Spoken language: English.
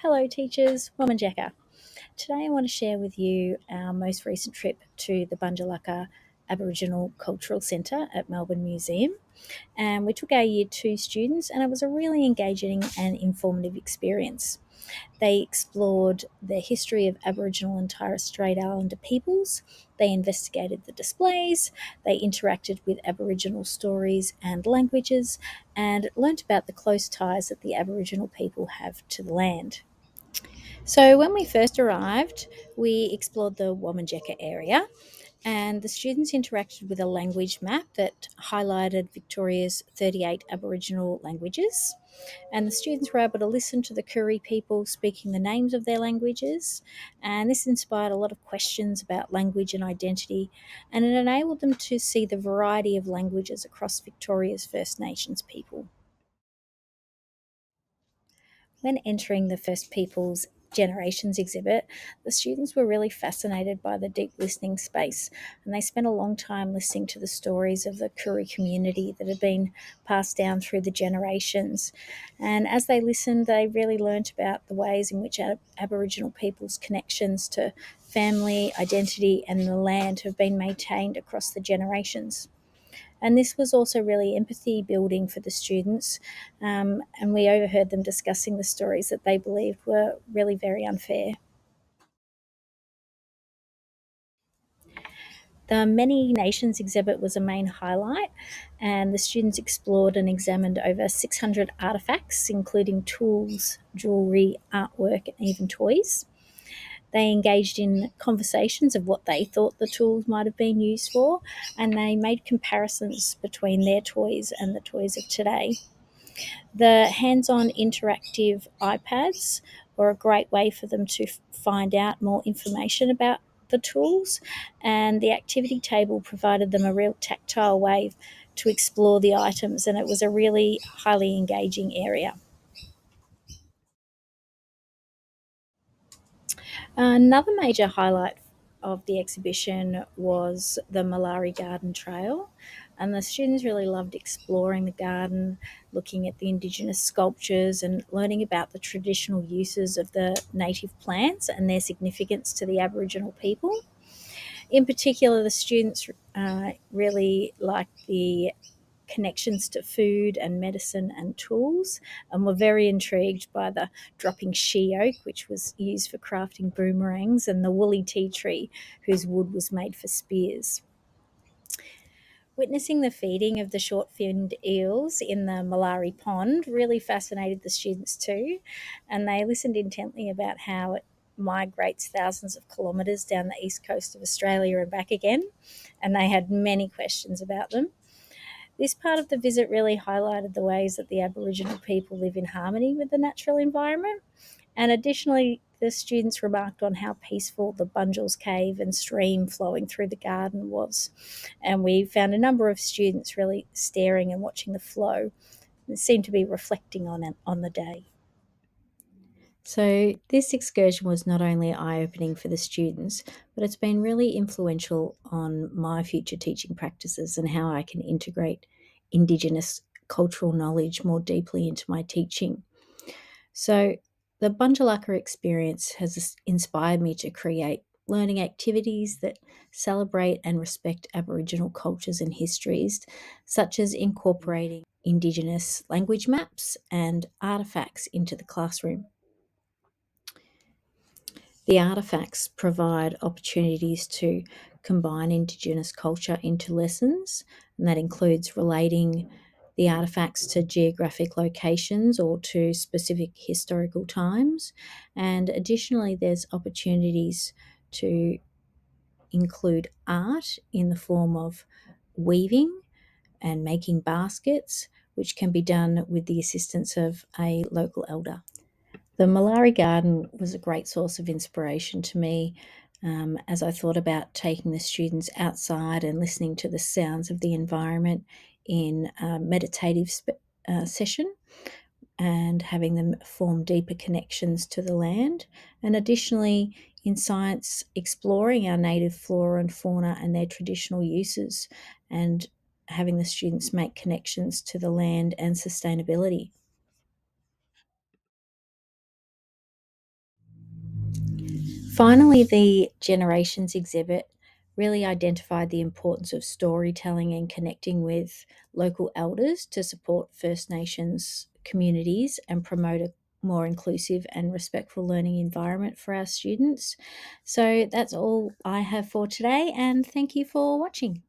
Hello, teachers. Bunjilaka. Today, I want to share with you our most recent trip to the Bunjilaka Aboriginal Cultural Centre at Melbourne Museum. And we took our Year 2 students, and it was a really engaging and informative experience. They explored the history of Aboriginal and Torres Strait Islander peoples. They investigated the displays, they interacted with Aboriginal stories and languages, and learnt about the close ties that the Aboriginal people have to the land. So, when we first arrived, we explored the Wominjeka area, and the students interacted with a language map that highlighted Victoria's 38 Aboriginal languages. And the students were able to listen to the Koori people speaking the names of their languages. And this inspired a lot of questions about language and identity, and it enabled them to see the variety of languages across Victoria's First Nations people. When entering the First Peoples Generations exhibit, the students were really fascinated by the deep listening space, and they spent a long time listening to the stories of the Koori community that had been passed down through the generations. And as they listened, they really learnt about the ways in which Aboriginal people's connections to family, identity, and the land have been maintained across the generations. And this was also really empathy building for the students. And we overheard them discussing the stories that they believed were really very unfair. The Many Nations exhibit was a main highlight, and the students explored and examined over 600 artefacts, including tools, jewellery, artwork, and even toys. They engaged in conversations of what they thought the tools might have been used for, and they made comparisons between their toys and the toys of today. The hands on interactive iPads were a great way for them to find out more information about the tools, and the activity table provided them a real tactile way to explore the items, and it was a really highly engaging area. Another major highlight of the exhibition was the Malari Garden Trail, and the students really loved exploring the garden, looking at the Indigenous sculptures, and learning about the traditional uses of the native plants and their significance to the Aboriginal people. In particular, the students really liked the connections to food and medicine and tools, and were very intrigued by the dropping she oak, which was used for crafting boomerangs, and the woolly tea tree, whose wood was made for spears. Witnessing the feeding of the short finned eels in the Malari Pond really fascinated the students too, and they listened intently about how it migrates thousands of kilometres down the east coast of Australia and back again, and they had many questions about them. This part of the visit really highlighted the ways that the Aboriginal people live in harmony with the natural environment. And additionally, the students remarked on how peaceful the Bunjil's cave and stream flowing through the garden was. And we found a number of students really staring and watching the flow. They seemed to be reflecting on it on the day. So, this excursion was not only eye opening for the students, but it's been really influential on my future teaching practices and how I can integrate Indigenous cultural knowledge more deeply into my teaching. So, the Bunjalaka experience has inspired me to create learning activities that celebrate and respect Aboriginal cultures and histories, such as incorporating Indigenous language maps and artefacts into the classroom. The artefacts provide opportunities to combine Indigenous culture into lessons, and that includes relating the artefacts to geographic locations or to specific historical times. And additionally, there's opportunities to include art in the form of weaving and making baskets, which can be done with the assistance of a local elder. The Malari Garden was a great source of inspiration to me as I thought about taking the students outside and listening to the sounds of the environment in a meditative session, and having them form deeper connections to the land. And additionally, in science, exploring our native flora and fauna and their traditional uses, and having the students make connections to the land and sustainability. Finally, the Generations exhibit really identified the importance of storytelling and connecting with local elders to support First Nations communities and promote a more inclusive and respectful learning environment for our students. So that's all I have for today, and thank you for watching.